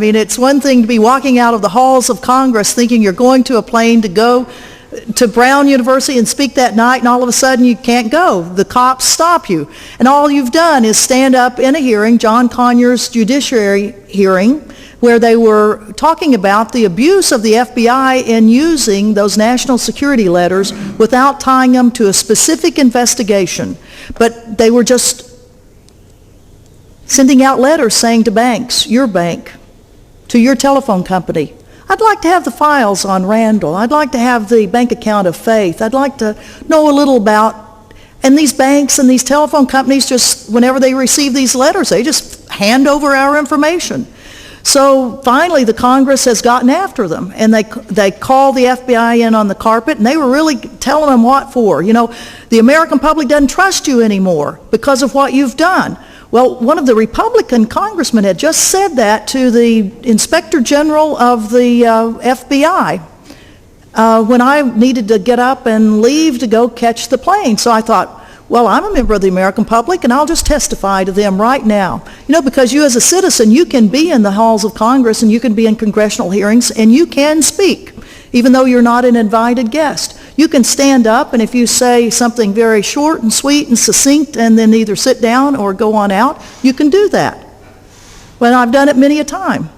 I mean, it's one thing to be walking out of the halls of Congress thinking you're going to a plane to go to Brown University and speak that night, and all of a sudden you can't go. The cops stop you. And all you've done is stand up in a hearing, John Conyers' judiciary hearing, where they were talking about the abuse of the FBI in using those national security letters without tying them to a specific investigation. But they were just sending out letters saying to banks, your bank, to your telephone company, I'd like to have the files on Randall. I'd like to have the bank account of Faith. I'd like to know a little about, and these banks and these telephone companies just, whenever they receive these letters, they just hand over our information. So finally the Congress has gotten after them, and they call the FBI in on the carpet, and they were really telling them what for. You know, the American public doesn't trust you anymore because of what you've done. Well, one of the Republican congressmen had just said that to the Inspector General of the FBI when I needed to get up and leave to go catch the plane. So I thought, well, I'm a member of the American public, and I'll just testify to them right now. You know, because you as a citizen, you can be in the halls of Congress, and you can be in congressional hearings, and you can speak, even though you're not an invited guest. You can stand up, and if you say something very short and sweet and succinct and then either sit down or go on out, you can do that. Well, I've done it many a time.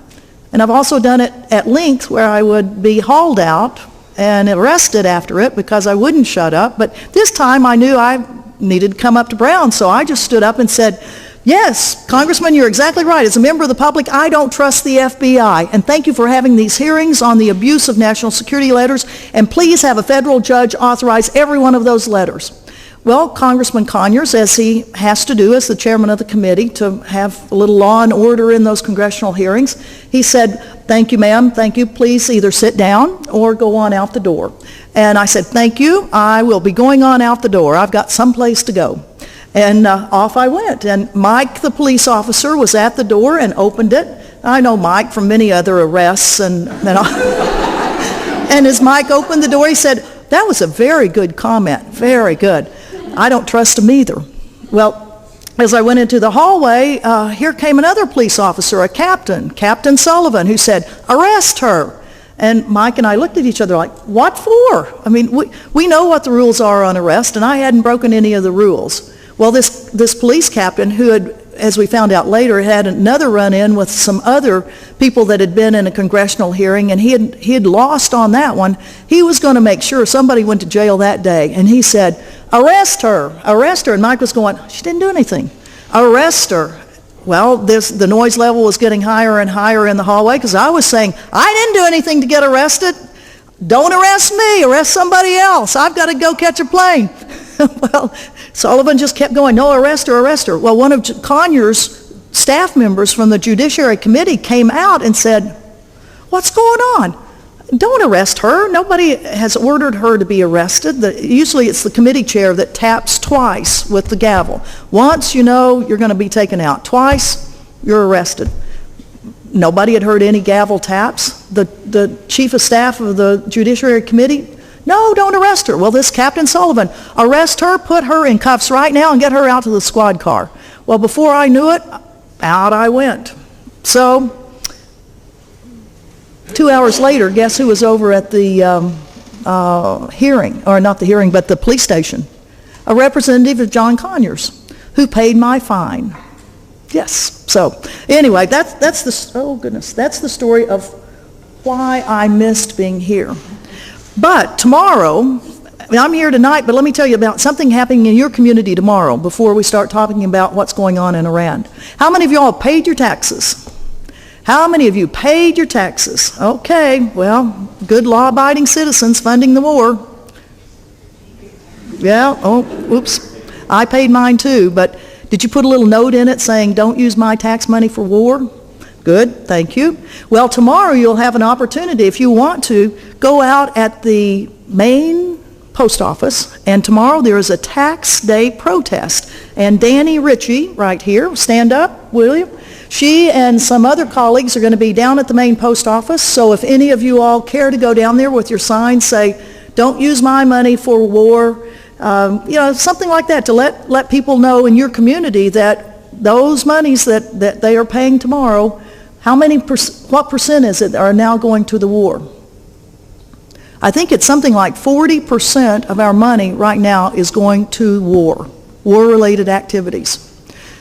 And I've also done it at length where I would be hauled out and arrested after it because I wouldn't shut up. But this time I knew I needed to come up to Brown, so I just stood up and said, yes, Congressman, you're exactly right. As a member of the public, I don't trust the FBI. And thank you for having these hearings on the abuse of national security letters. And please have a federal judge authorize every one of those letters. Well, Congressman Conyers, as he has to do as the chairman of the committee to have a little law and order in those congressional hearings, he said, thank you, ma'am, thank you, please either sit down or go on out the door. And I said, thank you, I will be going on out the door. I've got someplace to go. And off I went. And Mike, the police officer, was at the door and opened it. I know Mike from many other arrests. And as Mike opened the door, he said, that was a very good comment, very good. I don't trust him either. Well, as I went into the hallway, here came another police officer, a captain, Captain Sullivan, who said, arrest her. And Mike and I looked at each other like, what for? I mean, we know what the rules are on arrest, and I hadn't broken any of the rules. Well, this police captain, who had, as we found out later, had another run-in with some other people that had been in a congressional hearing, and he had lost on that one. He was going to make sure somebody went to jail that day, and he said, arrest her, arrest her. And Mike was going, she didn't do anything. Arrest her. Well, the noise level was getting higher and higher in the hallway because I was saying, I didn't do anything to get arrested. Don't arrest me, arrest somebody else. I've got to go catch a plane. Well, Sullivan just kept going, no, arrest her, arrest her. Well, one of Conyers' staff members from the Judiciary Committee came out and said, what's going on? Don't arrest her. Nobody has ordered her to be arrested. Usually it's the committee chair that taps twice with the gavel. Once, you know, you're going to be taken out. Twice, you're arrested. Nobody had heard any gavel taps. The chief of staff of the Judiciary Committee, no, don't arrest her. Well, this Captain Sullivan, arrest her, put her in cuffs right now and get her out to the squad car. Well, before I knew it, out I went. So 2 hours later, guess who was over at the hearing, or not the hearing, but the police station? A representative of John Conyers, who paid my fine. Yes. So anyway, that's the story of why I missed being here. But tomorrow, I'm here tonight, but let me tell you about something happening in your community tomorrow before we start talking about what's going on in Iran. How many of you all paid your taxes? How many of you paid your taxes? Okay, well, good law-abiding citizens funding the war. Yeah, oh, oops. I paid mine too, but did you put a little note in it saying, don't use my tax money for war? Good, thank you. Well, tomorrow you'll have an opportunity, if you want to, go out at the main post office, and tomorrow there is a tax day protest. And Danny Ritchie, right here, stand up, will you? She and some other colleagues are going to be down at the main post office, so if any of you all care to go down there with your signs, say, don't use my money for war, you know, something like that, to let people know in your community that those monies that they are paying tomorrow What percent is it that are now going to the war? I think it's something like 40% of our money right now is going to war-related activities.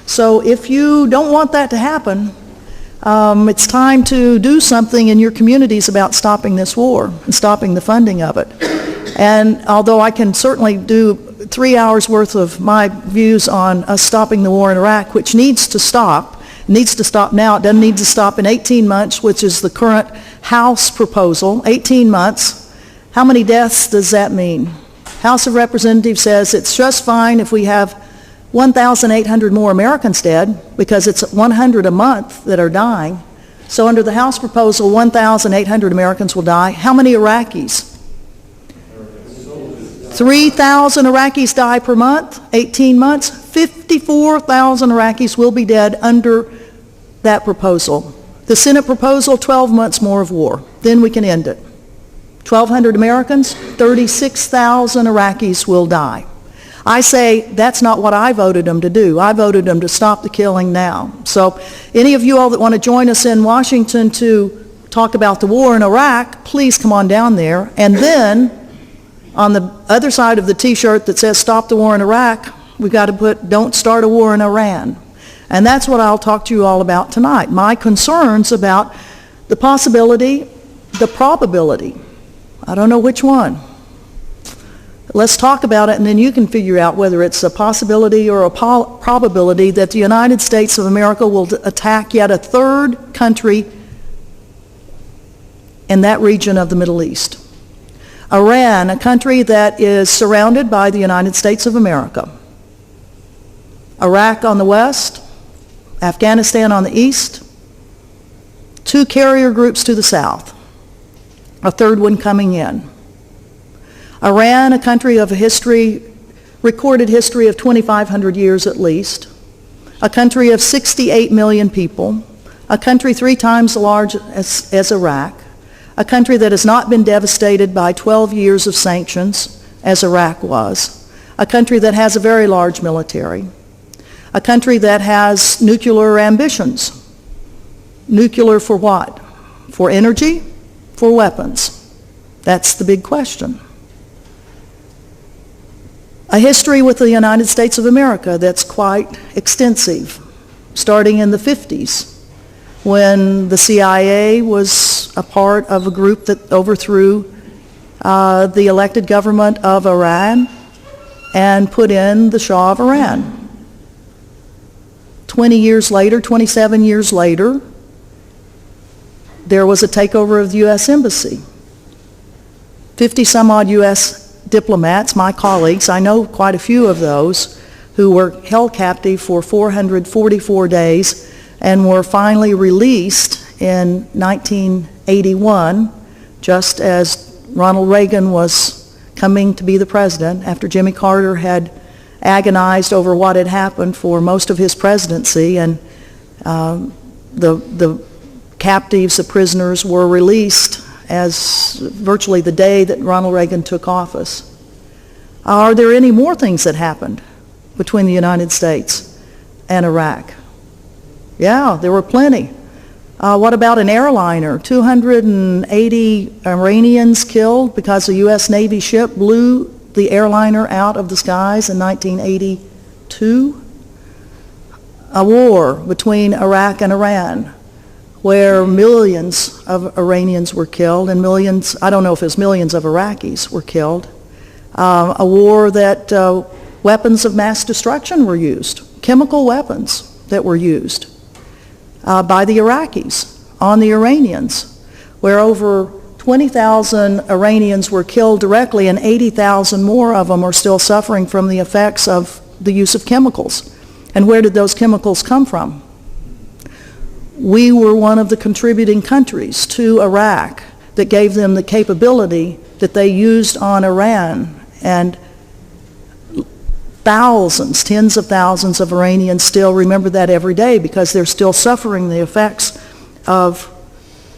So if you don't want that to happen, it's time to do something in your communities about stopping this war and stopping the funding of it. And although I can certainly do 3 hours worth of my views on us stopping the war in Iraq, which needs to stop now. It doesn't need to stop in 18 months, which is the current House proposal. 18 months. How many deaths does that mean? House of Representatives says it's just fine if we have 1,800 more Americans dead, because it's 100 a month that are dying. So under the House proposal, 1,800 Americans will die. How many Iraqis? 3,000 Iraqis die per month, 18 months. 54,000 Iraqis will be dead under that proposal. The Senate proposal, 12 months more of war. Then we can end it. 1,200 Americans, 36,000 Iraqis will die. I say that's not what I voted them to do. I voted them to stop the killing now. So any of you all that want to join us in Washington to talk about the war in Iraq, please come on down there. And then on the other side of the T-shirt that says stop the war in Iraq, we've got to put don't start a war in Iran. And that's what I'll talk to you all about tonight. My concerns about the possibility, the probability. I don't know which one. Let's talk about it, and then you can figure out whether it's a possibility or a probability that the United States of America will attack yet a third country in that region of the Middle East. Iran, a country that is surrounded by the United States of America. Iraq on the west, Afghanistan on the east, 2 carrier groups to the south, a third one coming in. Iran, a country of a history, recorded history of 2,500 years at least, a country of 68 million people, a country 3 times as large as Iraq, a country that has not been devastated by 12 years of sanctions as Iraq was, a country that has a very large military, a country that has nuclear ambitions. Nuclear for what? For energy? For weapons? That's the big question. A history with the United States of America that's quite extensive, starting in the 50s, when the CIA was a part of a group that overthrew the elected government of Iran and put in the Shah of Iran. 20 years later, 27 years later, there was a takeover of the U.S. Embassy. 50 some odd U.S. diplomats, my colleagues, I know quite a few of those, who were held captive for 444 days and were finally released in 1981, just as Ronald Reagan was coming to be the president, after Jimmy Carter had agonized over what had happened for most of his presidency, and the captives, the prisoners, were released as virtually the day that Ronald Reagan took office. Are there any more things that happened between the United States and Iraq? Yeah, there were plenty. What about an airliner? 280 Iranians killed because a U.S. Navy ship blew the airliner out of the skies in 1982. A war between Iraq and Iran, where millions of Iranians were killed and millions, I don't know if it was millions of Iraqis were killed. A war that weapons of mass destruction were used, chemical weapons that were used by the Iraqis on the Iranians, where over 20,000 Iranians were killed directly and 80,000 more of them are still suffering from the effects of the use of chemicals. And where did those chemicals come from? We were one of the contributing countries to Iraq that gave them the capability that they used on Iran, and thousands, tens of thousands of Iranians still remember that every day because they're still suffering the effects of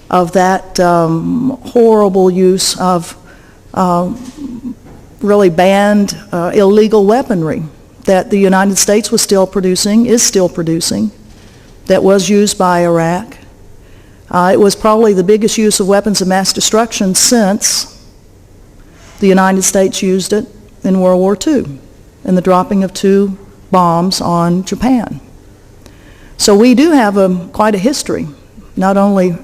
that horrible use of really banned illegal weaponry that the United States was still producing, is still producing, that was used by Iraq. It was probably the biggest use of weapons of mass destruction since the United States used it in World War II, in the dropping of 2 bombs on Japan. So we do have quite a history, not only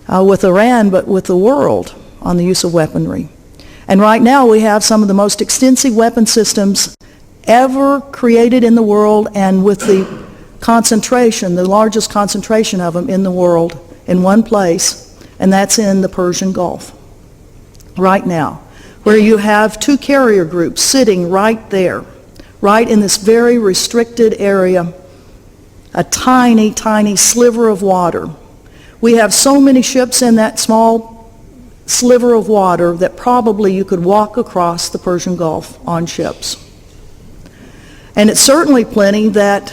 with Iran, but with the world on the use of weaponry. And right now we have some of the most extensive weapon systems ever created in the world, and with the concentration, the largest concentration of them in the world in one place, and that's in the Persian Gulf right now, where you have 2 carrier groups sitting right there, right in this very restricted area, a tiny, tiny sliver of water. We have so many ships in that small sliver of water that probably you could walk across the Persian Gulf on ships. And it's certainly plenty that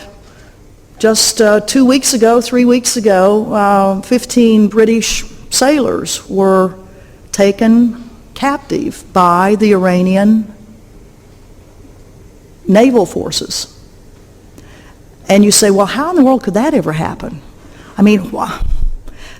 just 2 weeks ago, 3 weeks ago, 15 British sailors were taken captive by the Iranian naval forces. And you say, well, how in the world could that ever happen? I mean,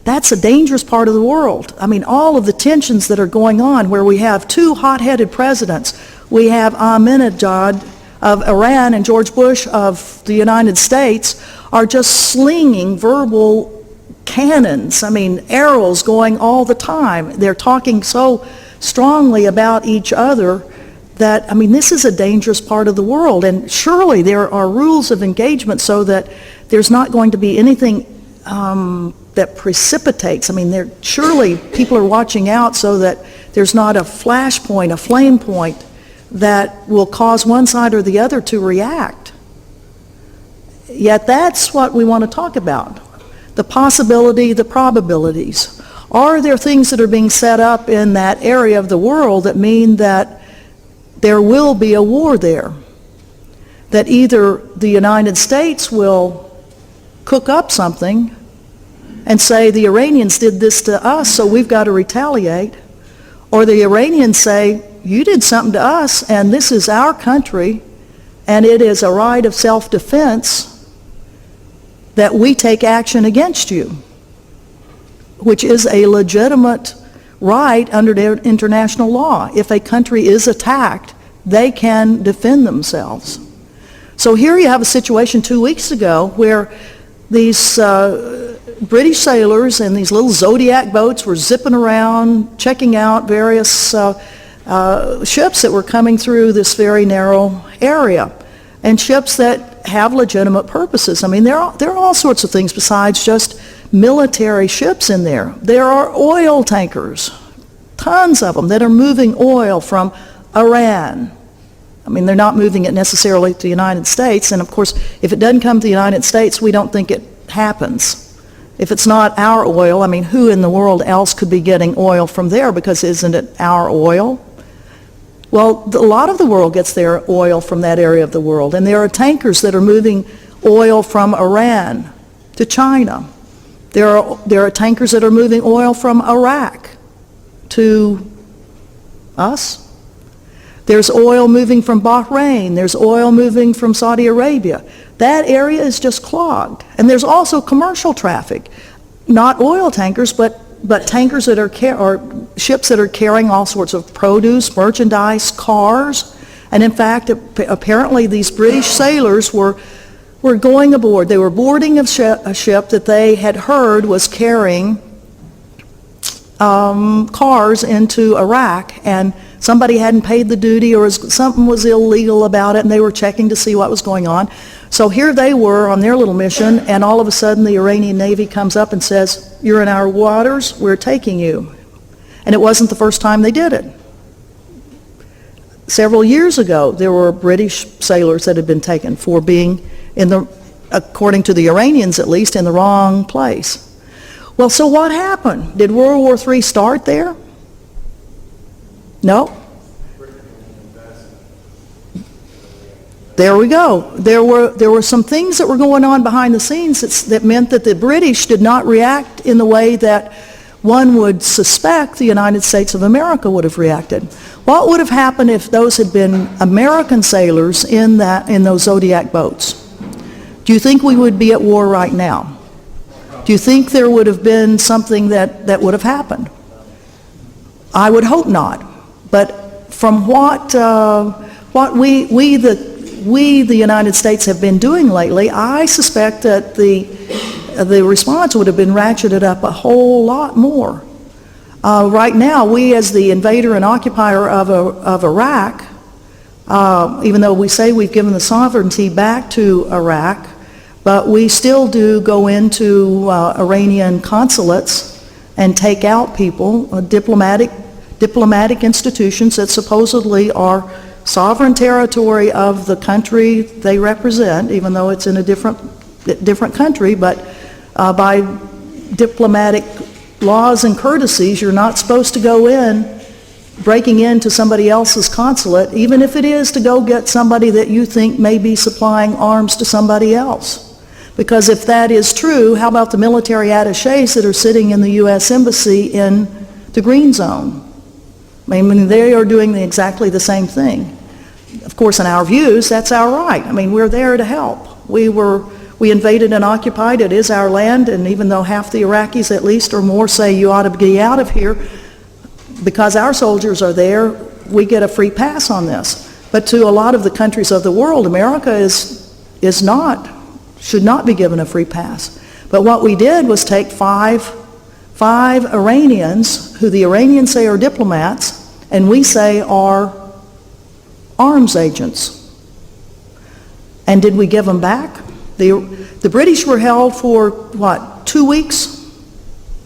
that's a dangerous part of the world. I mean, all of the tensions that are going on, where we have 2 hot-headed presidents. We have Ahmadinejad of Iran and George Bush of the United States are just slinging verbal cannons, I mean, arrows going all the time. They're talking so strongly about each other that, I mean, this is a dangerous part of the world. And surely there are rules of engagement so that there's not going to be anything that precipitates. I mean, surely people are watching out so that there's not a flash point, a flame point, that will cause one side or the other to react. Yet that's what we want to talk about. The possibility, the probabilities. Are there things that are being set up in that area of the world that mean that there will be a war there? That either the United States will cook up something and say the Iranians did this to us, so we've got to retaliate, or the Iranians say, you did something to us, and this is our country, and it is a right of self-defense that we take action against you, which is a legitimate right under their international law. If a country is attacked, they can defend themselves. So here you have a situation 2 weeks ago where these British sailors in these little Zodiac boats were zipping around, checking out various ships that were coming through this very narrow area, and ships that have legitimate purposes. I mean, there are all sorts of things besides just military ships in there. There are oil tankers, tons of them, that are moving oil from Iran. I mean, they're not moving it necessarily to the United States, and of course, if it doesn't come to the United States, we don't think it happens. If it's not our oil, I mean, who in the world else could be getting oil from there, because isn't it our oil? Well, a lot of the world gets their oil from that area of the world, and there are tankers that are moving oil from Iran to China. There are tankers that are moving oil from Iraq to us. There's oil moving from Bahrain. There's oil moving from Saudi Arabia. That area is just clogged. And there's also commercial traffic, not oil tankers, but tankers that are or ships that are carrying all sorts of produce, merchandise, cars. And in fact, apparently these British sailors were going aboard. They were boarding a ship that they had heard was carrying cars into Iraq, and somebody hadn't paid the duty, or something was illegal about it, and they were checking to see what was going on. So here they were on their little mission, and all of a sudden the Iranian Navy comes up and says, you're in our waters, we're taking you. And it wasn't the first time they did it. Several years ago, there were British sailors that had been taken for being according to the Iranians at least, in the wrong place. Well, so what happened? Did World War III start there? No. There we go. There were some things that were going on behind the scenes that meant that the British did not react in the way that one would suspect the United States of America would have reacted. What would have happened if those had been American sailors in those Zodiac boats? Do you think we would be at war right now? Do you think there would have been something that would have happened? I would hope not. But from what we the United States have been doing lately, I suspect that the response would have been ratcheted up a whole lot more. Right now, we as the invader and occupier of Iraq, even though we say we've given the sovereignty back to Iraq, but we still do go into Iranian consulates and take out people, diplomatic institutions that supposedly are sovereign territory of the country they represent, even though it's in a different country, but by diplomatic laws and courtesies, you're not supposed to go in, breaking into somebody else's consulate, even if it is to go get somebody that you think may be supplying arms to somebody else. Because if that is true, how about the military attachés that are sitting in the U.S. Embassy in the Green Zone? I mean, they are doing exactly the same thing. Of course, in our views, that's our right. I mean, we're there to help. We invaded and occupied. It is our land, and even though half the Iraqis at least or more say you ought to get out of here, because our soldiers are there, we get a free pass on this. But to a lot of the countries of the world, America should not be given a free pass. But what we did was take five Iranians, who the Iranians say are diplomats, and we say are arms agents. And did we give them back? The British were held for, 2 weeks?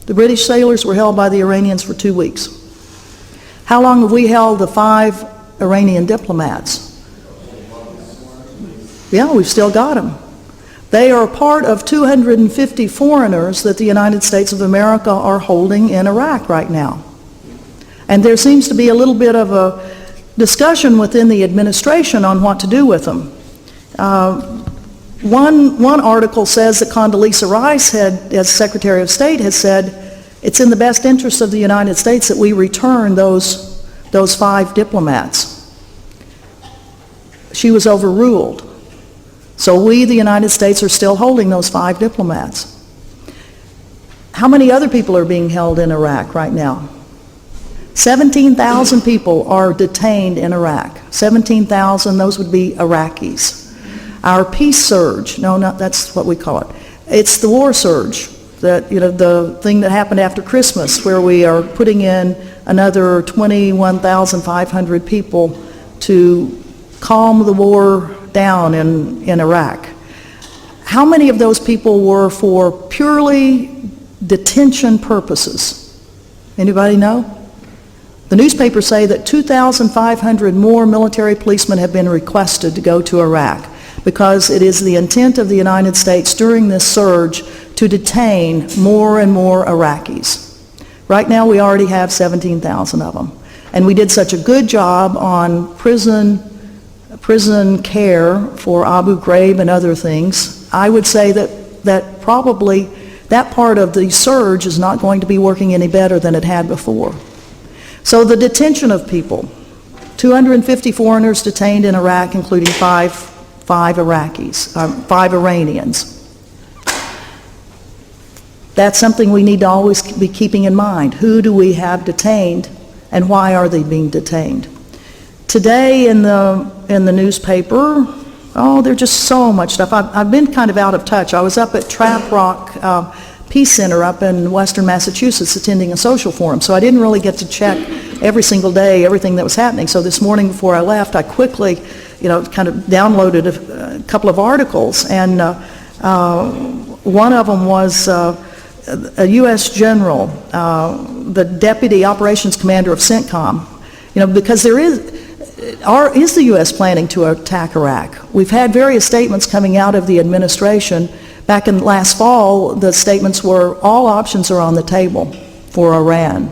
The British sailors were held by the Iranians for 2 weeks. How long have we held the 5 Iranian diplomats? Yeah, we've still got them. They are part of 250 foreigners that the United States of America are holding in Iraq right now. And there seems to be a little bit of a discussion within the administration on what to do with them. One article says that Condoleezza Rice, as Secretary of State, has said it's in the best interest of the United States that we return those 5 diplomats. She was overruled. So we, the United States, are still holding those 5 diplomats. How many other people are being held in Iraq right now? 17,000 people are detained in Iraq. 17,000, those would be Iraqis. Our peace surge, that's what we call it. It's the war surge, the thing that happened after Christmas, where we are putting in another 21,500 people to calm the war down in Iraq. How many of those people were for purely detention purposes? Anybody know? The newspapers say that 2,500 more military policemen have been requested to go to Iraq because it is the intent of the United States during this surge to detain more and more Iraqis. Right now we already have 17,000 of them. And we did such a good job on prison care for Abu Ghraib and other things. I would say that probably that part of the surge is not going to be working any better than it had before. So the detention of people, 250 foreigners detained in Iraq, including five Iranians. That's something we need to always be keeping in mind. Who do we have detained, and why are they being detained? Today in the newspaper, there's just so much stuff. I've been kind of out of touch. I was up at Trap Rock Peace Center up in western Massachusetts attending a social forum, so I didn't really get to check every single day everything that was happening. So this morning before I left, I quickly, kind of downloaded a couple of articles, and one of them was a U.S. general, the deputy operations commander of CENTCOM, because is the U.S. planning to attack Iraq? We've had various statements coming out of the administration. Back in last fall, the statements were all options are on the table for Iran.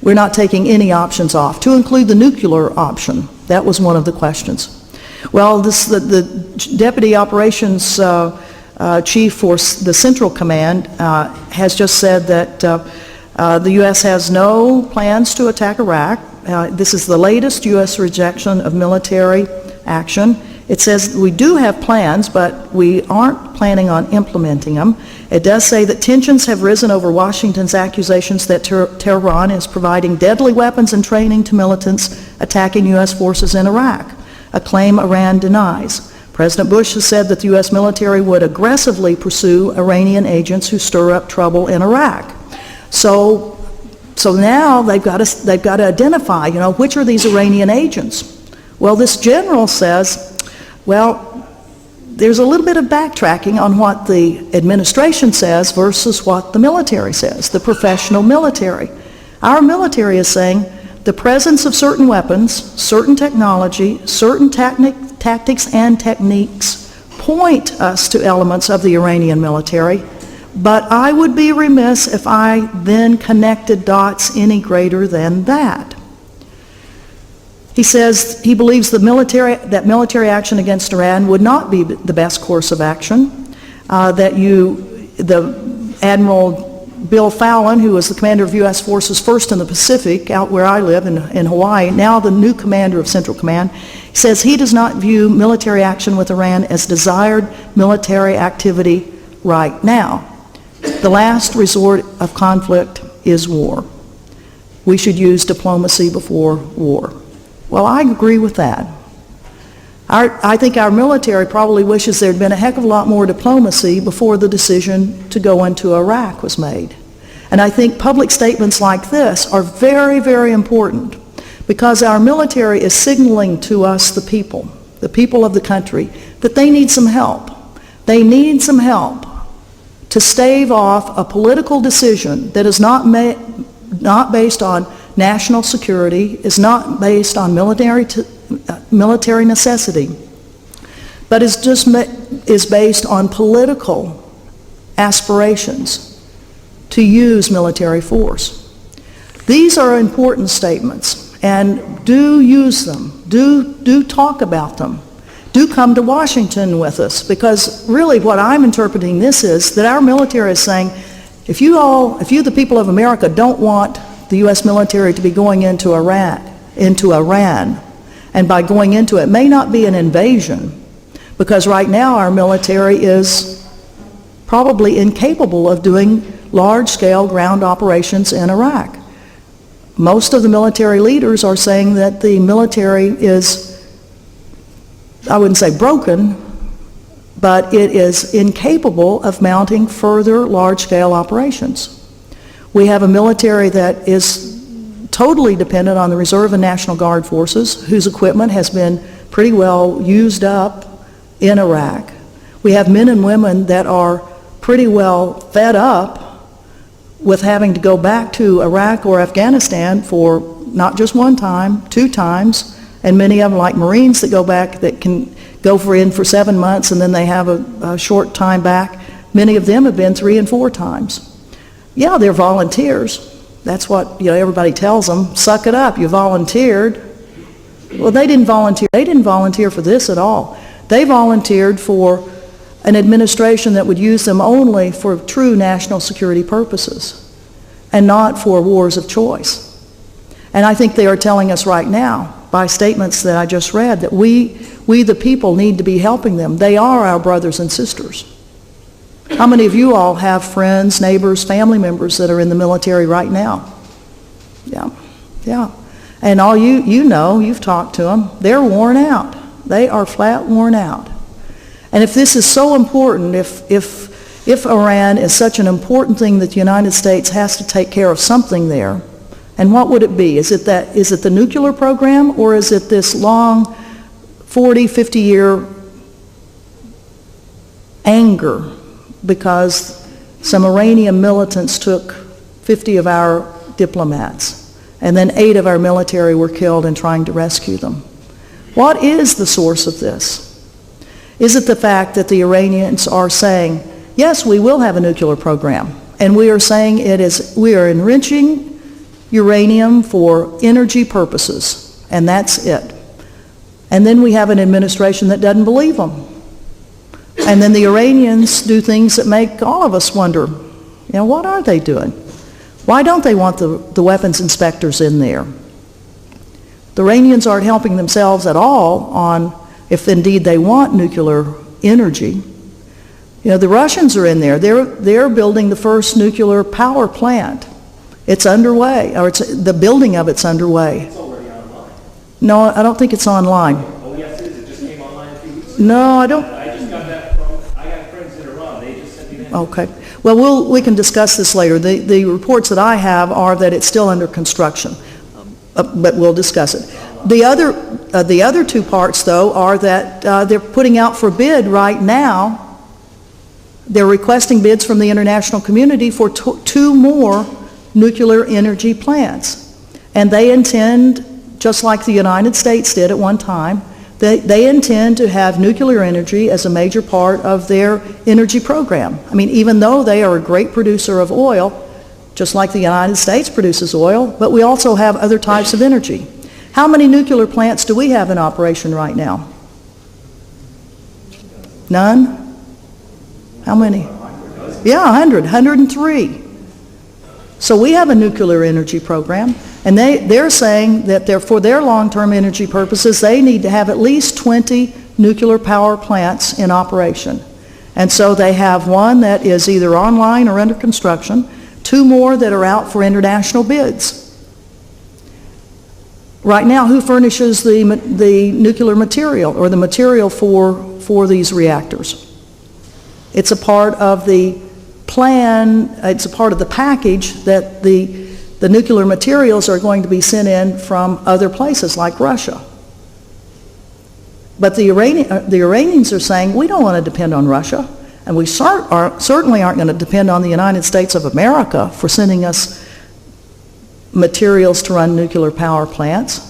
We're not taking any options off, to include the nuclear option. That was one of the questions. Well, the deputy operations chief for the Central Command has just said that the U.S. has no plans to attack Iraq. This is the latest U.S. rejection of military action. It says we do have plans, but we aren't planning on implementing them. It does say that tensions have risen over Washington's accusations that Tehran is providing deadly weapons and training to militants attacking U.S. forces in Iraq, a claim Iran denies. President Bush has said that the U.S. military would aggressively pursue Iranian agents who stir up trouble in Iraq. So now they've got to identify, which are these Iranian agents? Well, this general says, well, there's a little bit of backtracking on what the administration says versus what the military says, the professional military. Our military is saying the presence of certain weapons, certain technology, certain tactics and techniques point us to elements of the Iranian military, but I would be remiss if I then connected dots any greater than that. He says he believes that military action against Iran would not be the best course of action, the Admiral Bill Fallon, who was the commander of U.S. forces first in the Pacific, out where I live in Hawaii, now the new commander of Central Command, says he does not view military action with Iran as desired military activity right now. The last resort of conflict is war. We should use diplomacy before war. Well, I agree with that. I think our military probably wishes there had been a heck of a lot more diplomacy before the decision to go into Iraq was made. And I think public statements like this are very, very important because our military is signaling to us, the people of the country, that they need some help. They need some help to stave off a political decision that is not based on national security, is not based on military necessity, but is based on political aspirations to use military force. These are important statements, and do use them. Do talk about them. Do come to Washington with us, because really what I'm interpreting this is that our military is saying, if you, the people of America, don't want the U.S. military to be going into Iran, and by going into it may not be an invasion, because right now our military is probably incapable of doing large-scale ground operations in Iraq. Most of the military leaders are saying that the military is, I wouldn't say broken, but it is incapable of mounting further large-scale operations. We have a military that is totally dependent on the Reserve and National Guard forces, whose equipment has been pretty well used up in Iraq. We have men and women that are pretty well fed up with having to go back to Iraq or Afghanistan for not just one time, 2 times, and many of them, like Marines that go back, that can go for 7 months and then they have a short time back. Many of them have been 3 and 4 times. Yeah, they're volunteers. That's what everybody tells them. Suck it up, you volunteered. Well, they didn't volunteer. They didn't volunteer for this at all. They volunteered for an administration that would use them only for true national security purposes and not for wars of choice. And I think they are telling us right now, by statements that I just read, that we the people need to be helping them. They are our brothers and sisters. How many of you all have friends, neighbors, family members that are in the military right now? Yeah. And all you've talked to them, they're worn out. They are flat worn out. And if this is so important, if Iran is such an important thing that the United States has to take care of something there, and what would it be? Is it the nuclear program, or is it this long 40, 50-year anger because some Iranian militants took 50 of our diplomats, and then 8 of our military were killed in trying to rescue them? What is the source of this? Is it the fact that the Iranians are saying, yes, we will have a nuclear program, and we are saying we are enriching uranium for energy purposes, and that's it. And then we have an administration that doesn't believe them. And then the Iranians do things that make all of us wonder, what are they doing? Why don't they want the weapons inspectors in there? The Iranians aren't helping themselves at all on if indeed they want nuclear energy. The Russians are in there. They're building the first nuclear power plant. It's underway, or the building of it's underway. It's already online. No, I don't think it's online. Oh, yes, it is. It just came online a few weeks ago. No, I don't. I just got that I got friends in Iran. They just sent me that. Okay. Well, we can discuss this later. The reports that I have are that it's still under construction, but we'll discuss it. The other two parts, though, are that they're putting out for bid right now. They're requesting bids from the international community for two more nuclear energy plants. And they intend, just like the United States did at one time, they intend to have nuclear energy as a major part of their energy program. I mean, even though they are a great producer of oil, just like the United States produces oil, but we also have other types of energy. How many nuclear plants do we have in operation right now? None? How many? Yeah, 103. So we have a nuclear energy program, and they're saying that for their long-term energy purposes, they need to have at least 20 nuclear power plants in operation. And so they have one that is either online or under construction, two more that are out for international bids. Right now, who furnishes the nuclear material or the material for these reactors? It's a part of the plan, it's a part of the package that the nuclear materials are going to be sent in from other places like Russia. But the Iranians are saying, we don't want to depend on Russia, and we certainly aren't going to depend on the United States of America for sending us materials to run nuclear power plants,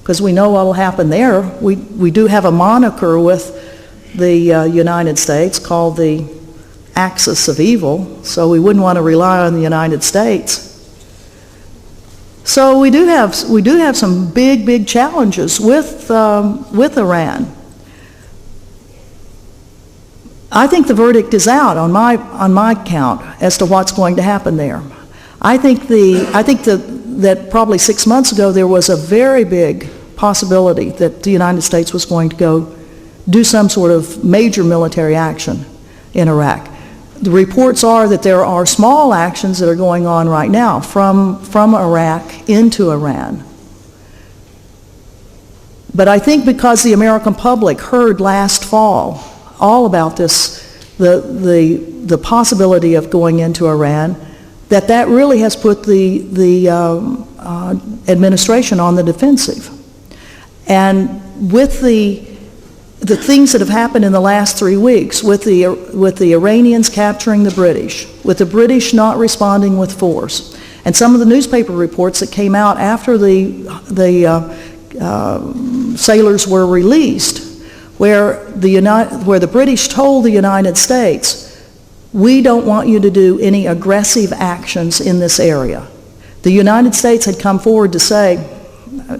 because we know what will happen there. We do have a moniker with the United States called the axis of evil, so we wouldn't want to rely on the United States. So we do have some big challenges with Iran. I think the verdict is out on my count as to what's going to happen there. I think that probably 6 months ago there was a very big possibility that the United States was going to go do some sort of major military action in Iraq. The reports are that there are small actions that are going on right now from Iraq into Iran. But I think because the American public heard last fall all about this, the possibility of going into Iran, that really has put the administration on the defensive. And with the things that have happened in the last 3 weeks, with the Iranians capturing the British, with the British not responding with force, and some of the newspaper reports that came out after the sailors were released, where the British told the United States, we don't want you to do any aggressive actions in this area. The United States had come forward to say,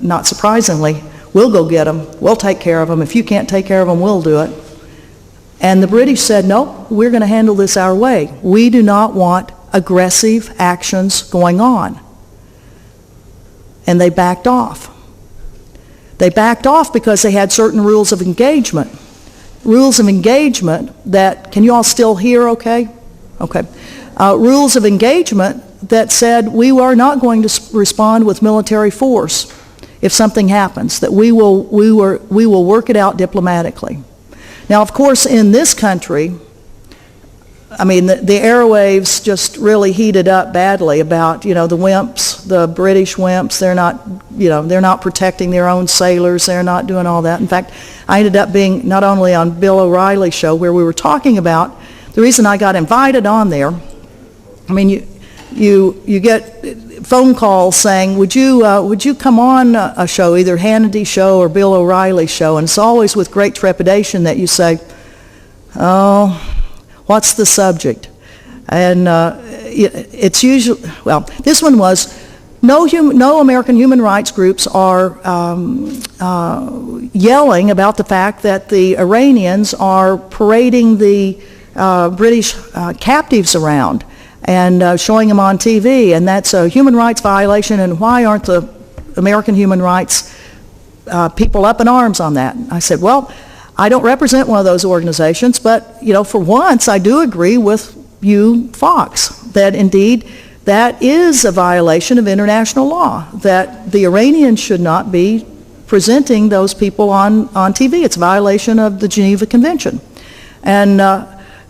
not surprisingly, we'll go get them, we'll take care of them, if you can't take care of them, we'll do it. And the British said, no, we're going to handle this our way. We do not want aggressive actions going on. And they backed off. They backed off because they had certain rules of engagement. Rules of engagement that, can you all still hear okay? Okay. Rules of engagement that said we are not going to respond with military force if something happens, that we will work it out diplomatically. Now, of course, in this country, I mean, the airwaves just really heated up badly about, the wimps, the British wimps. They're not protecting their own sailors. They're not doing all that. In fact, I ended up being not only on Bill O'Reilly's show where we were talking about the reason I got invited on there. I mean, you get phone calls saying, would you come on a show, either Hannity's show or Bill O'Reilly's show? And it's always with great trepidation that you say, oh, what's the subject? And it's usually, well, this one was, no American human rights groups are yelling about the fact that the Iranians are parading the British captives around and showing them on TV, and that's a human rights violation, and why aren't the American human rights people up in arms on that? I said, well, I don't represent one of those organizations, but, for once, I do agree with you, Fox, that indeed that is a violation of international law, that the Iranians should not be presenting those people on TV. It's a violation of the Geneva Convention. And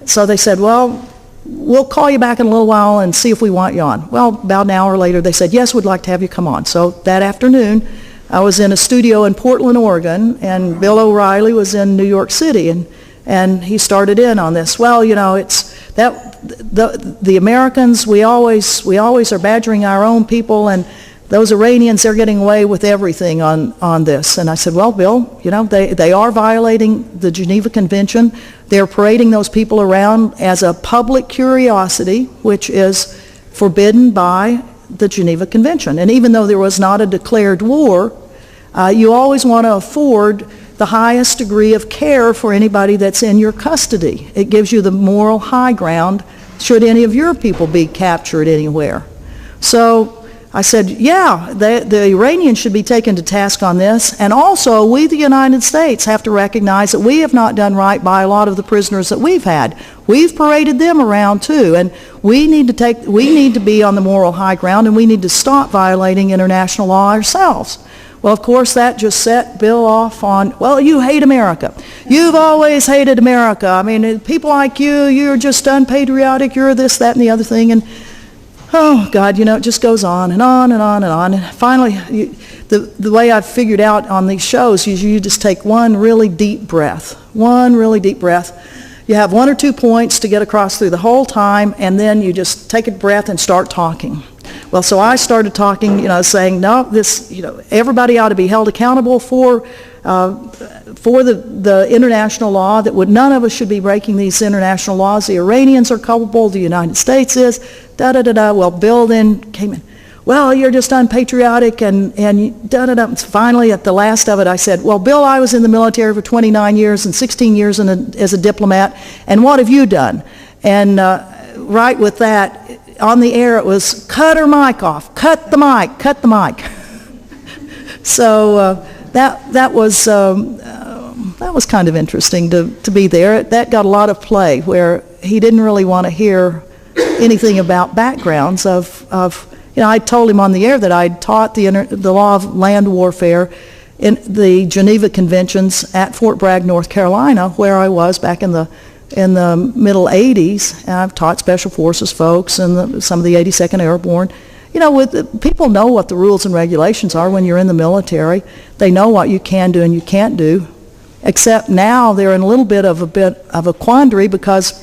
so they said, well, we'll call you back in a little while and see if we want you on. Well, about an hour later, they said, yes, we'd like to have you come on. So that afternoon, I was in a studio in Portland, Oregon, and Bill O'Reilly was in New York City, and he started in on this. Well, it's that the Americans, we always are badgering our own people, and those Iranians, they're getting away with everything on this. And I said, well, Bill, they are violating the Geneva Convention. They're parading those people around as a public curiosity, which is forbidden by the Geneva Convention. And even though there was not a declared war, you always want to afford the highest degree of care for anybody that's in your custody. It gives you the moral high ground should any of your people be captured anywhere. So I said, yeah, the Iranians should be taken to task on this, and also we, the United States, have to recognize that we have not done right by a lot of the prisoners that we've had. We've paraded them around too, and we need to be on the moral high ground, and we need to stop violating international law ourselves. Well, of course, that just set Bill off on, well, you hate America. You've always hated America. I mean, people like you, you're just unpatriotic, you're this, that, and the other thing, and oh, God, it just goes on and on and on and on. And finally, the way I've figured out on these shows is you just take one really deep breath. You have 1 or 2 points to get across through the whole time, and then you just take a breath and start talking. Well, so I started talking, saying, no, this, everybody ought to be held accountable for the international law, that none of us should be breaking these international laws. The Iranians are culpable, the United States is, da-da-da-da. Well, Bill then came in, well, you're just unpatriotic, and da-da-da. Finally, at the last of it, I said, well, Bill, I was in the military for 29 years and 16 years as a diplomat, and what have you done? And right with that, on the air, it was, cut her mic off, cut the mic. So that was kind of interesting to be there. That got a lot of play, where he didn't really want to hear anything about backgrounds of I told him on the air that I'd taught the law of land warfare in the Geneva Conventions at Fort Bragg, North Carolina, where I was back in the middle 80s. And I've taught Special Forces folks and some of the 82nd Airborne. People know what the rules and regulations are when you're in the military. They know what you can do and you can't do. Except now they're in a bit of a quandary, because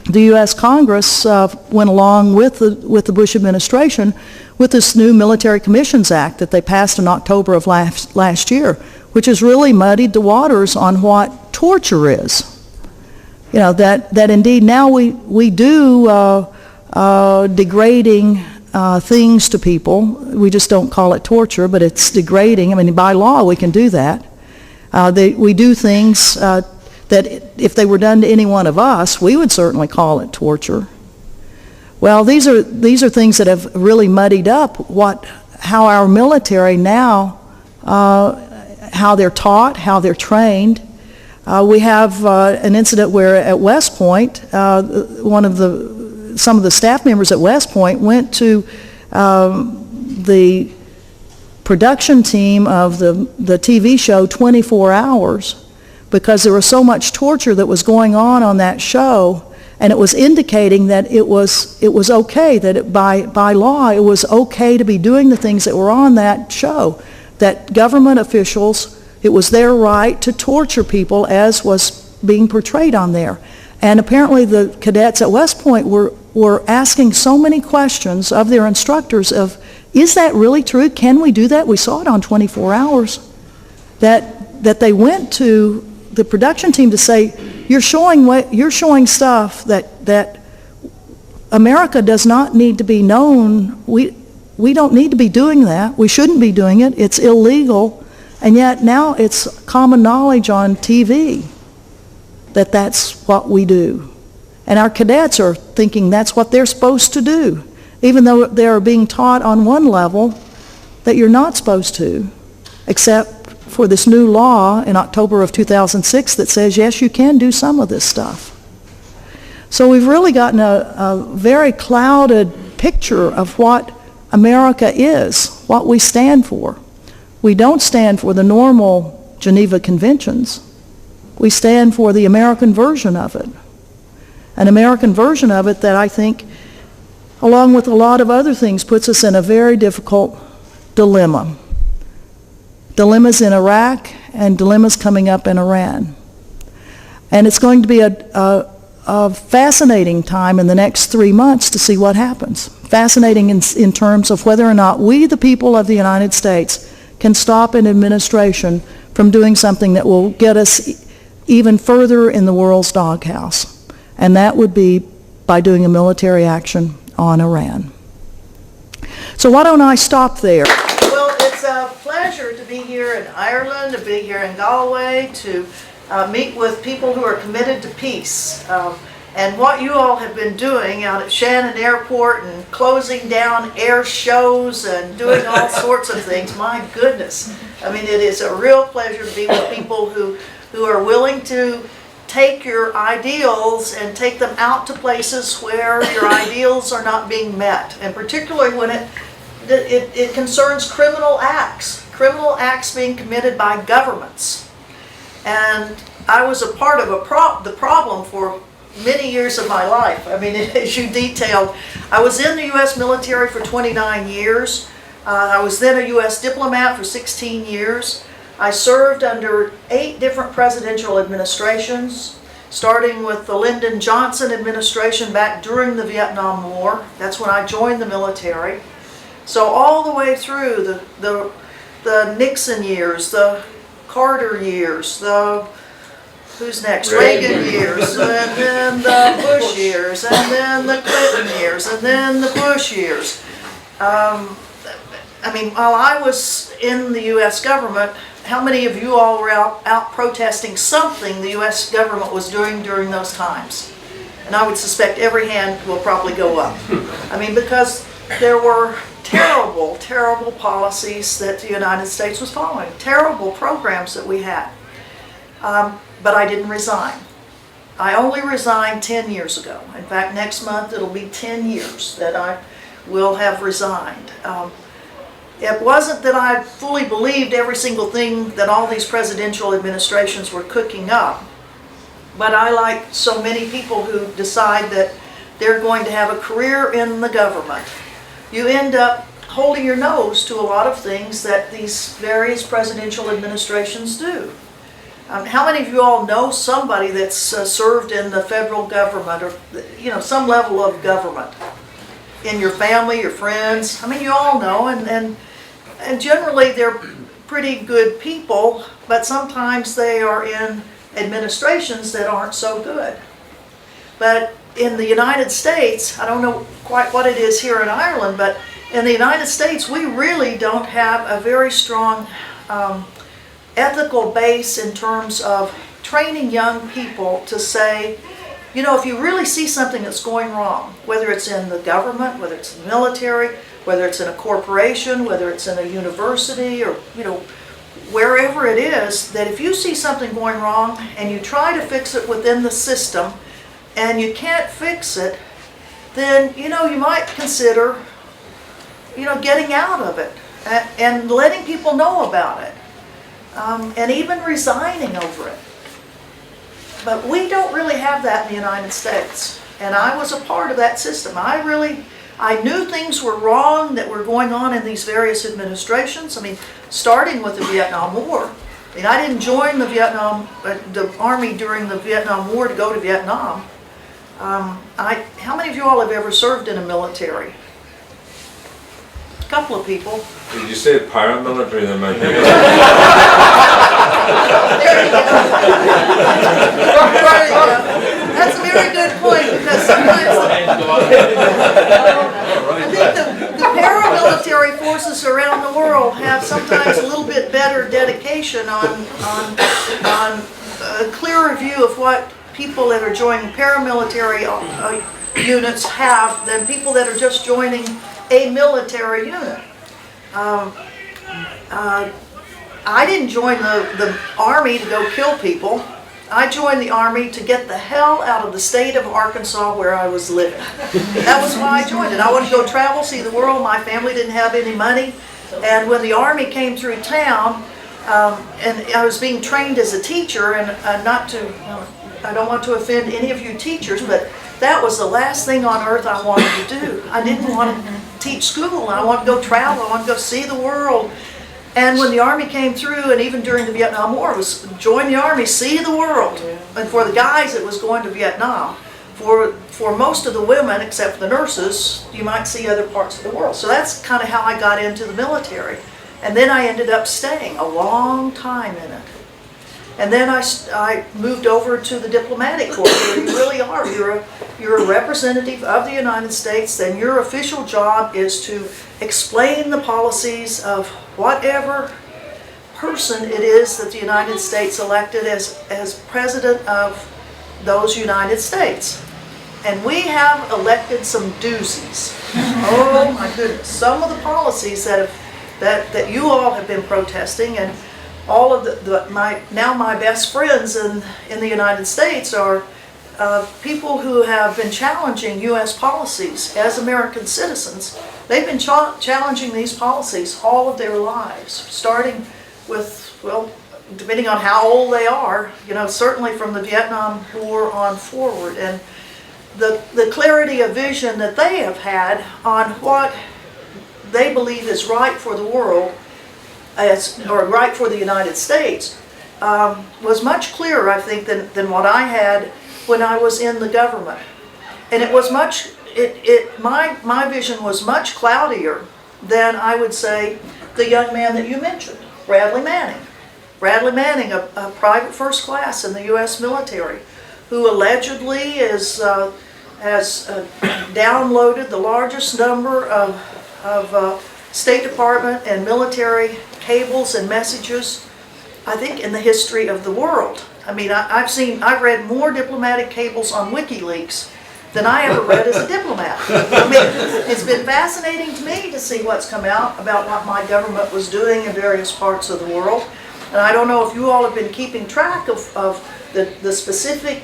the U.S. Congress went along with the Bush administration with this new Military Commissions Act that they passed in October of last year, which has really muddied the waters on what torture is. That indeed now we do degrading things to people. We just don't call it torture, but it's degrading. I mean, by law we can do that. We do things that if they were done to any one of us, we would certainly call it torture. Well, these are things that have really muddied up how our military now, how they're taught, how they're trained. We have an incident where at West Point, some of the staff members at West Point went to the production team of the TV show 24 Hours, because there was so much torture that was going on that show, and it was indicating that it was okay, that by law it was okay to be doing the things that were on that show, that government officials, it was their right to torture people as was being portrayed on there. And apparently the cadets at West Point were asking so many questions of their instructors of, is that really true? Can we do that? We saw it on 24 Hours. That they went to the production team to say, you're showing stuff that America does not need to be known. We don't need to be doing that. We shouldn't be doing it. It's illegal. And yet now it's common knowledge on TV that that's what we do. And our cadets are thinking that's what they're supposed to do, even though they're being taught on one level that you're not supposed to, except for this new law in October of 2006 that says, yes, you can do some of this stuff. So we've really gotten a very clouded picture of what America is, what we stand for. We don't stand for the normal Geneva Conventions. We stand for the American version of it. An American version of it that I think, along with a lot of other things, puts us in a very difficult dilemma. Dilemmas in Iraq and dilemmas coming up in Iran. And it's going to be a fascinating time in the next 3 months to see what happens. Fascinating in terms of whether or not we, the people of the United States, can stop an administration from doing something that will get us even further in the world's doghouse. And that would be by doing a military action on Iran. So why don't I stop there? Well, it's a pleasure to be here in Ireland, to be here in Galway, to meet with people who are committed to peace. And what you all have been doing out at Shannon Airport and closing down air shows and doing all sorts of things, my goodness. I mean, it is a real pleasure to be with people who are willing to take your ideals and take them out to places where your ideals are not being met. And particularly when it concerns criminal acts being committed by governments. And I was a part of the problem for many years of my life. I mean, as you detailed, I was in the U.S. military for 29 years. I was then a U.S. diplomat for 16 years. I served under 8 different presidential administrations, starting with the Lyndon Johnson administration back during the Vietnam War. That's when I joined the military. So all the way through the Nixon years, the Carter years, the who's next? Reagan years, and then the Bush years, and then the Clinton years, and then the Bush years. I mean, while I was in the U.S. government, how many of you all were out protesting something the U.S. government was doing during those times? And I would suspect every hand will probably go up. I mean, because there were terrible, terrible policies that the United States was following, terrible programs that we had. But I didn't resign. I only resigned 10 years ago. In fact, next month it'll be 10 years that I will have resigned. It wasn't that I fully believed every single thing that all these presidential administrations were cooking up, but I, like so many people who decide that they're going to have a career in the government, you end up holding your nose to a lot of things that these various presidential administrations do. How many of you all know somebody that's served in the federal government or, some level of government? In your family, your friends? I mean, you all know, and generally they're pretty good people, but sometimes they are in administrations that aren't so good. But in the United States, I don't know quite what it is here in Ireland, but in the United States, we really don't have a very strong ethical base in terms of training young people to say, if you really see something that's going wrong, whether it's in the government, whether it's in the military, whether it's in a corporation, whether it's in a university, or, wherever it is, that if you see something going wrong and you try to fix it within the system and you can't fix it, then, you might consider, getting out of it and letting people know about it. And even resigning over it. But we don't really have that in the United States. And I was a part of that system. I knew things were wrong that were going on in these various administrations. I mean, starting with the Vietnam War. I mean, I didn't join the Army during the Vietnam War to go to Vietnam. How many of you all have ever served in a military? A couple of people. Did you say paramilitary? Then might be. There you go. There you go. That's a very good point, because sometimes I think the paramilitary forces around the world have sometimes a little bit better dedication on a clearer view of what people that are joining paramilitary units have than people that are just joining a military unit. I didn't join the Army to go kill people. I joined the Army to get the hell out of the state of Arkansas where I was living. That was why I joined it. I wanted to go travel, see the world. My family didn't have any money. And when the Army came through town, and I was being trained as a teacher, and I don't want to offend any of you teachers, but that was the last thing on earth I wanted to do. I didn't want to teach school. I wanted to go travel. I wanted to go see the world. And when the Army came through, and even during the Vietnam War, it was join the Army, see the world. And for the guys, it was going to Vietnam. For most of the women, except for the nurses, you might see other parts of the world. So that's kind of how I got into the military. And then I ended up staying a long time in it. And then I moved over to the diplomatic corps, where you really are. You're a representative of the United States, and your official job is to explain the policies of whatever person it is that the United States elected as president of those United States. And we have elected some doozies. Oh my goodness. Some of the policies that you all have been protesting, and all of my best friends in the United States are people who have been challenging U.S. policies as American citizens. They've been challenging these policies all of their lives, starting with, well, depending on how old they are, certainly from the Vietnam War on forward. And the clarity of vision that they have had on what they believe is right for the world, or right for the United States, was much clearer, I think, than what I had when I was in the government. And it was my vision was much cloudier than, I would say, the young man that you mentioned, Bradley Manning. Bradley Manning, a private first class in the U.S. military, who allegedly has downloaded the largest number of State Department and military cables and messages, I think, in the history of the world. I mean, I've read more diplomatic cables on WikiLeaks than I ever read as a diplomat. I mean, it's been fascinating to me to see what's come out about what my government was doing in various parts of the world. And I don't know if you all have been keeping track of the specific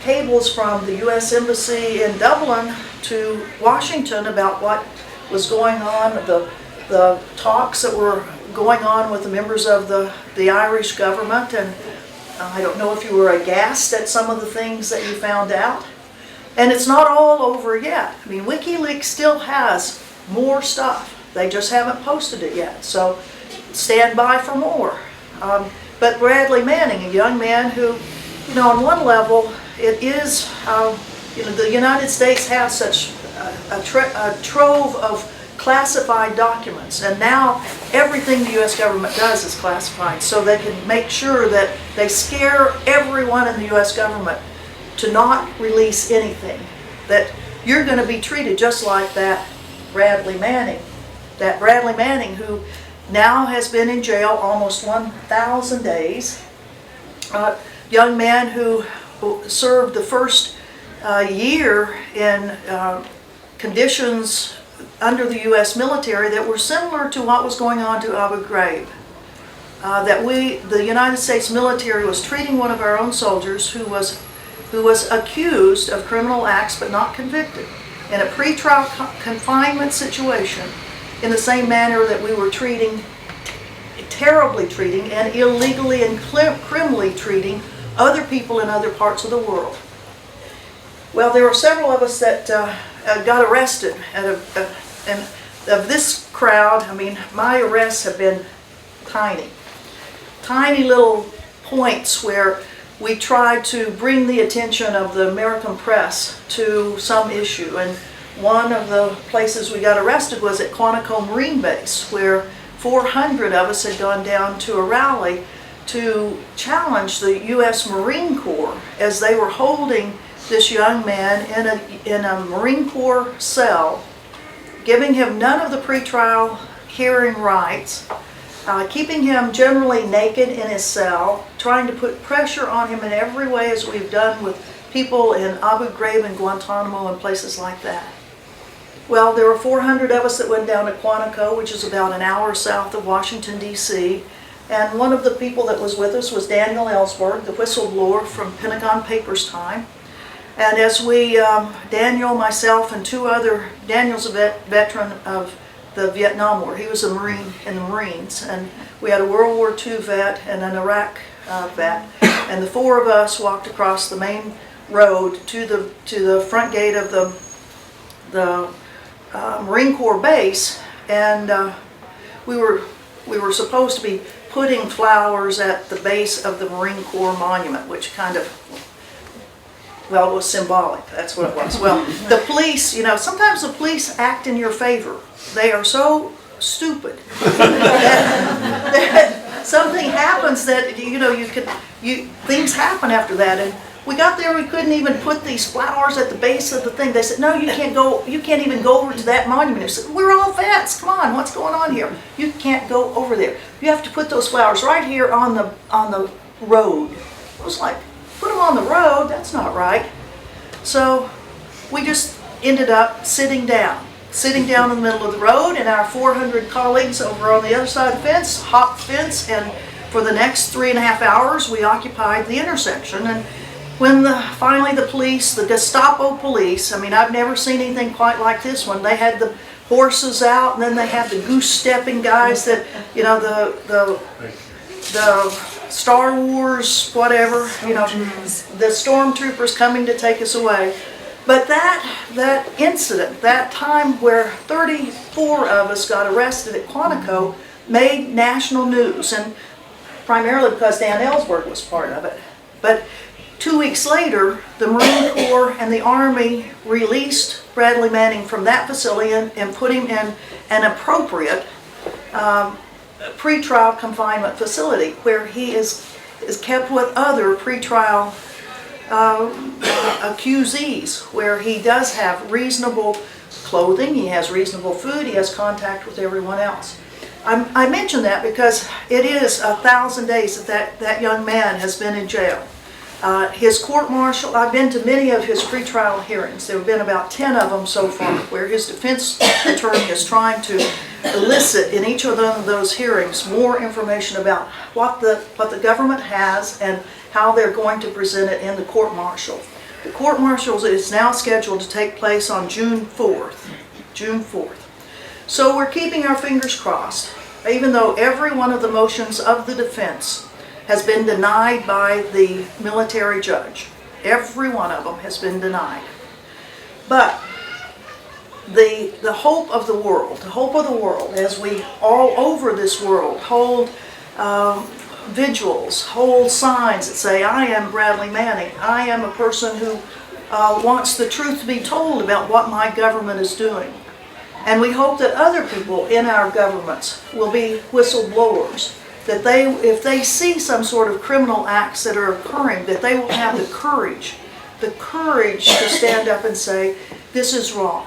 cables from the U.S. Embassy in Dublin to Washington about what was going on, the talks that were going on with the members of the Irish government. And I don't know if you were aghast at some of the things that you found out. And it's not all over yet. I mean, WikiLeaks still has more stuff. They just haven't posted it yet. So stand by for more. But Bradley Manning, a young man who, on one level, it is, the United States has such a trove of classified documents, and now everything the U.S. government does is classified, so they can make sure that they scare everyone in the U.S. government to not release anything, that you're going to be treated just like that Bradley Manning. That Bradley Manning, who now has been in jail almost 1,000 days, young man who served the first year in conditions under the U.S. military that were similar to what was going on to Abu Ghraib. The United States military was treating one of our own soldiers who was accused of criminal acts but not convicted in a pretrial confinement situation in the same manner that we were terribly treating and illegally and criminally treating other people in other parts of the world. Well, there were several of us that got arrested, and of this crowd, I mean, my arrests have been tiny little points where we tried to bring the attention of the American press to some issue. And one of the places we got arrested was at Quantico Marine Base, where 400 of us had gone down to a rally to challenge the U.S. Marine Corps as they were holding this young man in a Marine Corps cell, giving him none of the pretrial hearing rights, keeping him generally naked in his cell, trying to put pressure on him in every way, as we've done with people in Abu Ghraib and Guantanamo and places like that. Well, there were 400 of us that went down to Quantico, which is about an hour south of Washington, D.C., And one of the people that was with us was Daniel Ellsberg, the whistleblower from Pentagon Papers time. And as we, Daniel, myself, and two other, Daniel's a veteran of the Vietnam War. He was a Marine in the Marines, and we had a World War II vet and an Iraq vet. And the four of us walked across the main road to the front gate of the Marine Corps base, and we were supposed to be putting flowers at the base of the Marine Corps monument, which kind of, well, it was symbolic. That's what it was. Well, the police, you know, sometimes the police act in your favor. They are so stupid that something happens that, you know, things happen after that. And we got there, we couldn't even put these flowers at the base of the thing. They said, no, you can't even go over to that monument. I said, we're all vets, come on, what's going on here? You can't go over there. You have to put those flowers right here on the road. I was like, put them on the road, that's not right. So we just ended up sitting down in the middle of the road, and our 400 colleagues over on the other side of the fence hopped the fence, and for the next 3.5 hours we occupied the intersection. And when finally the police, the Gestapo police, I mean, I've never seen anything quite like this one. They had the horses out, and then they had the goose-stepping guys that, you know, the Star Wars, whatever, you know, the stormtroopers coming to take us away. But that incident, that time where 34 of us got arrested at Quantico, made national news, and primarily because Dan Ellsberg was part of it. But 2 weeks later, the Marine Corps and the Army released Bradley Manning from that facility and put him in an appropriate pretrial confinement facility where he is kept with other pretrial accusees, where he does have reasonable clothing, he has reasonable food, he has contact with everyone else. I mention that because it is 1,000 days that young man has been in jail. His court-martial, I've been to many of his pretrial hearings. There have been about 10 of them so far, where his defense attorney is trying to elicit in each of those hearings more information about what the government has and how they're going to present it in the court-martial. The court-martial is now scheduled to take place on June 4th. June 4th. So we're keeping our fingers crossed, even though every one of the motions of the defense has been denied by the military judge. Every one of them has been denied. But the hope of the world, as we all over this world hold vigils, hold signs that say, I am Bradley Manning, I am a person who wants the truth to be told about what my government is doing. And we hope that other people in our governments will be whistleblowers, that if they see some sort of criminal acts that are occurring, that they will have the courage to stand up and say, this is wrong,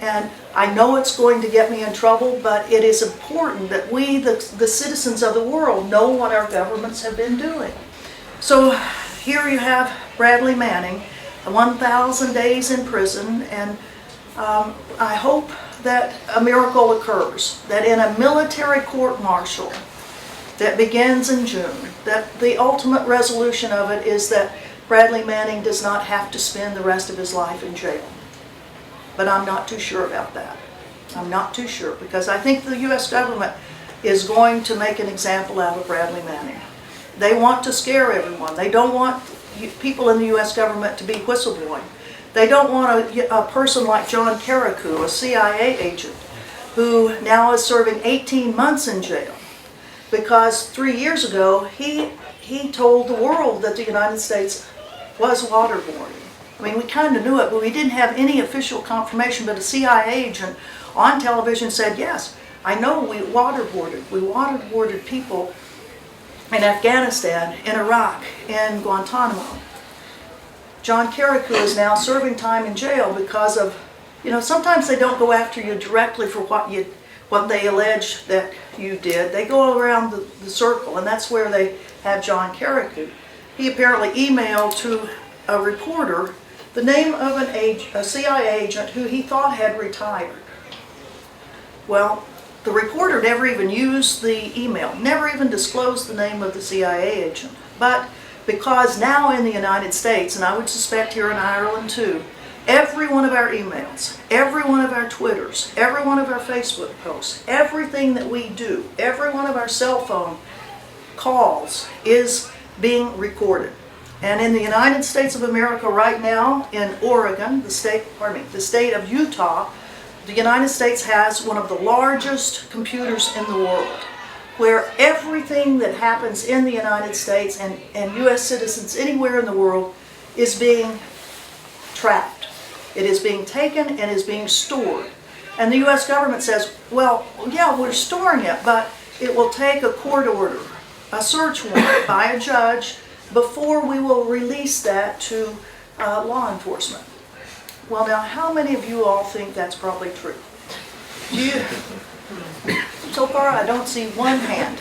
and I know it's going to get me in trouble, but it is important that we, the citizens of the world, know what our governments have been doing. So here you have Bradley Manning, 1,000 days in prison, and I hope that a miracle occurs, that in a military court-martial that begins in June, that the ultimate resolution of it is that Bradley Manning does not have to spend the rest of his life in jail. But I'm not too sure about that. I'm not too sure, because I think the U.S. government is going to make an example out of Bradley Manning. They want to scare everyone. They don't want people in the U.S. government to be whistleblowing. They don't want a person like John Carrico, a CIA agent, who now is serving 18 months in jail, because 3 years ago he told the world that the United States was waterboarding. I mean, we kind of knew it, but we didn't have any official confirmation, but a CIA agent on television said, yes, I know we waterboarded. We waterboarded people in Afghanistan, in Iraq, in Guantanamo. John Carrico is now serving time in jail because of, sometimes they don't go after you directly for what they allege that you did. They go around the circle, and that's where they have John Carrico. He apparently emailed to a reporter the name of a CIA agent who he thought had retired. Well, The reporter never even used the email, never even disclosed the name of the CIA agent. But because now in the United States, and I would suspect here in Ireland too, every one of our emails, every one of our Twitters, every one of our Facebook posts, everything that we do, every one of our cell phone calls is being recorded. And in the United States of America right now, in Oregon, the state of Utah, the United States has one of the largest computers in the world, where everything that happens in the United States and U.S. citizens anywhere in the world is being tracked. It is being taken and is being stored. And the U.S. government says, well, yeah, we're storing it, but it will take a court order, a search warrant by a judge before we will release that to law enforcement. Well, now, how many of you all think that's probably true? Do you? So far, I don't see one hand,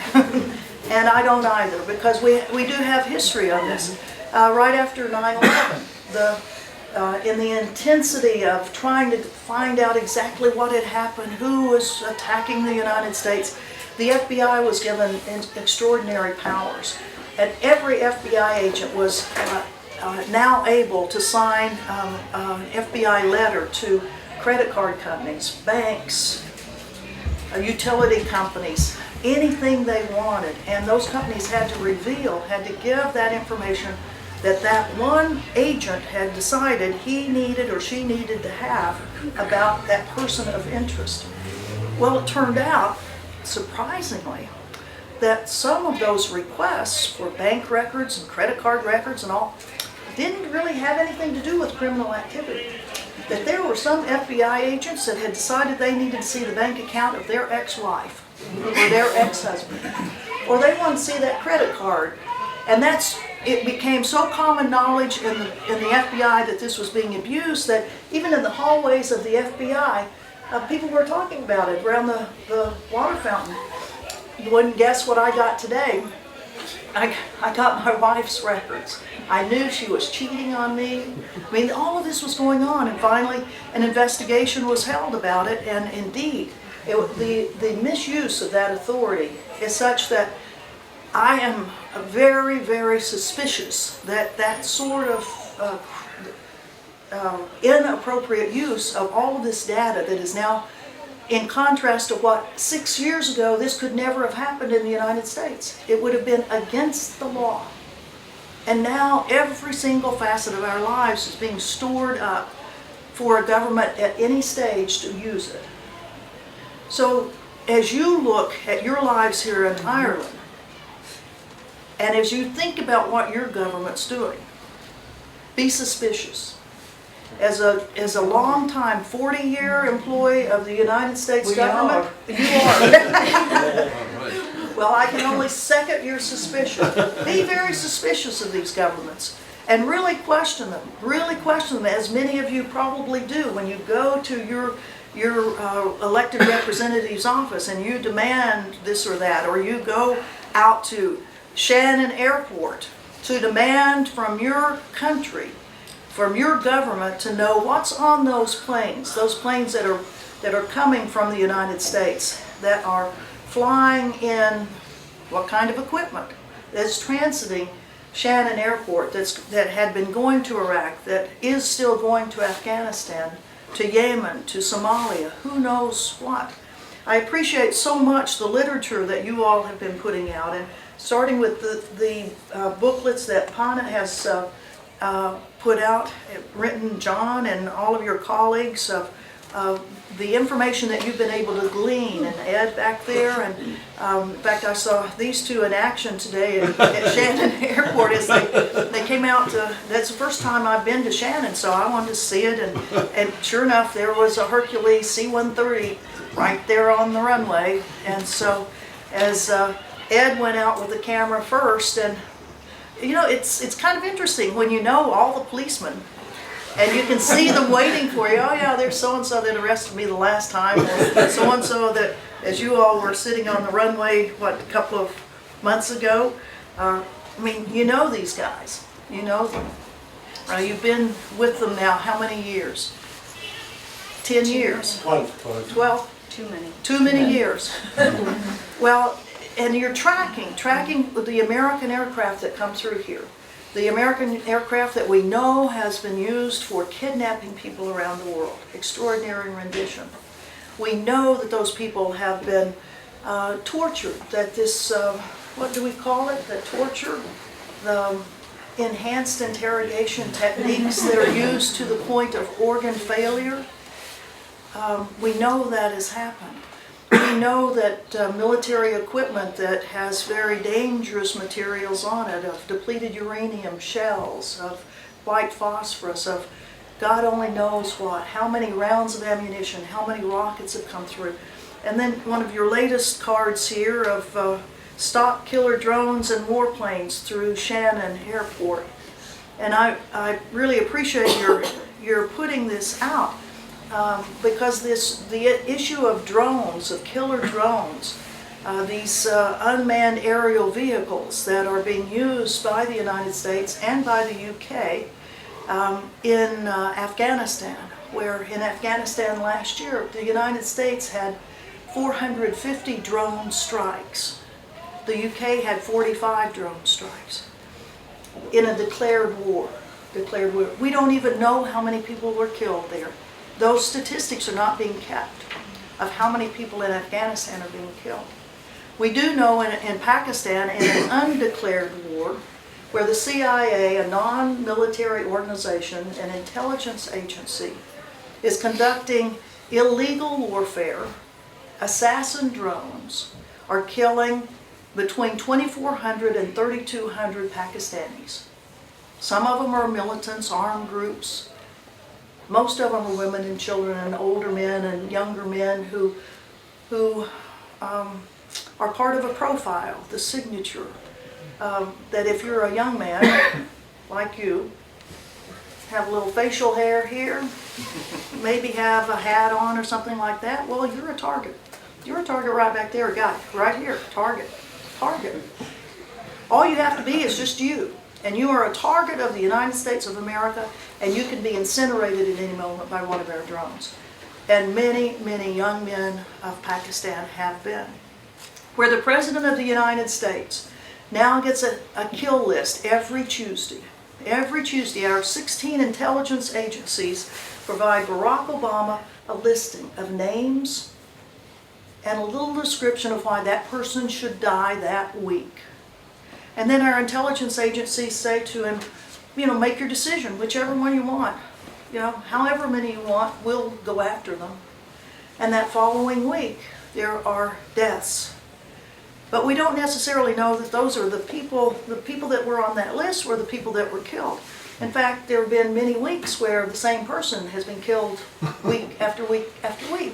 and I don't either, because we do have history on this. Right after 9/11, in the intensity of trying to find out exactly what had happened, who was attacking the United States, the FBI was given extraordinary powers, and every FBI agent was now able to sign an FBI letter to credit card companies, banks, utility companies, anything they wanted. And those companies had to give that information that one agent had decided he needed or she needed to have about that person of interest. Well, it turned out, surprisingly, that some of those requests for bank records and credit card records and all didn't really have anything to do with criminal activity. That there were some FBI agents that had decided they needed to see the bank account of their ex-wife or their ex-husband, or they wanted to see that credit card. And it became so common knowledge in the FBI that this was being abused that even in the hallways of the FBI, people were talking about it around the water fountain. You wouldn't guess what I got today. I got my wife's records. I knew she was cheating on me. I mean, all of this was going on, and finally an investigation was held about it, and indeed, the misuse of that authority is such that I am very, very suspicious that that sort of inappropriate use of all of this data that is now, in contrast to what 6 years ago, this could never have happened in the United States. It would have been against the law. And now every single facet of our lives is being stored up for a government at any stage to use it. So as you look at your lives here in Ireland, and as you think about what your government's doing, be suspicious. As a long-time 40-year employee of the United States government, you are. Well, I can only second your suspicion. Be very suspicious of these governments and really question them. Really question them, as many of you probably do when you go to your elected representative's office and you demand this or that, or you go out to Shannon Airport to demand from your country, from your government, to know what's on those planes that are coming from the United States, that are flying in what kind of equipment, that's transiting Shannon Airport, that had been going to Iraq, that is still going to Afghanistan, to Yemen, to Somalia, who knows what. I appreciate so much the literature that you all have been putting out, and starting with the booklets that Pana has put out, written, John and all of your colleagues, of the information that you've been able to glean, and Ed back there, and in fact I saw these two in action today at Shannon Airport as they came out that's the first time I've been to Shannon, so I wanted to see it, and sure enough there was a Hercules C-130 right there on the runway. And so as Ed went out with the camera first, and you know, it's kind of interesting when you know all the policemen and you can see them waiting for you. Oh yeah, there's so-and-so that arrested me the last time, or so-and-so that, as you all were sitting on the runway, what, a couple of months ago. I mean, you know these guys. You know them. You've been with them now how many years? 10 years? 12. 12? Too many years. Well, and you're tracking the American aircraft that come through here. The American aircraft that we know has been used for kidnapping people around the world. Extraordinary rendition. We know that those people have been tortured, that this, what do we call it, the torture? The enhanced interrogation techniques that are used to the point of organ failure. We know that has happened. We know that military equipment that has very dangerous materials on it, of depleted uranium shells, of white phosphorus, of God only knows what, how many rounds of ammunition, how many rockets have come through. And then one of your latest cards here of stock killer drones and warplanes through Shannon Airport. And I really appreciate your putting this out. Because the issue of drones, of killer drones, these unmanned aerial vehicles that are being used by the United States and by the UK in Afghanistan, where in Afghanistan last year the United States had 450 drone strikes. The UK had 45 drone strikes in a declared war. We don't even know how many people were killed there. Those statistics are not being kept of how many people in Afghanistan are being killed. We do know in Pakistan, in an undeclared war, where the CIA, a non-military organization, an intelligence agency, is conducting illegal warfare, assassin drones are killing between 2,400 and 3,200 Pakistanis. Some of them are militants, armed groups. Most of them are women and children and older men and younger men who are part of a profile, the signature, that if you're a young man like you, have a little facial hair here, maybe have a hat on or something like that, well, you're a target. You're a target right back there, guy, right here, target. All you have to be is just you. And you are a target of the United States of America, and you can be incinerated at any moment by one of our drones. And many, many young men of Pakistan have been. Where the President of the United States now gets a kill list every Tuesday. Every Tuesday, our 16 intelligence agencies provide Barack Obama a listing of names and a little description of why that person should die that week. And then our intelligence agencies say to him, make your decision, whichever one you want. However many you want, we'll go after them. And that following week, there are deaths. But we don't necessarily know that those are the people that were on that list were the people that were killed. In fact, there have been many weeks where the same person has been killed week after week after week.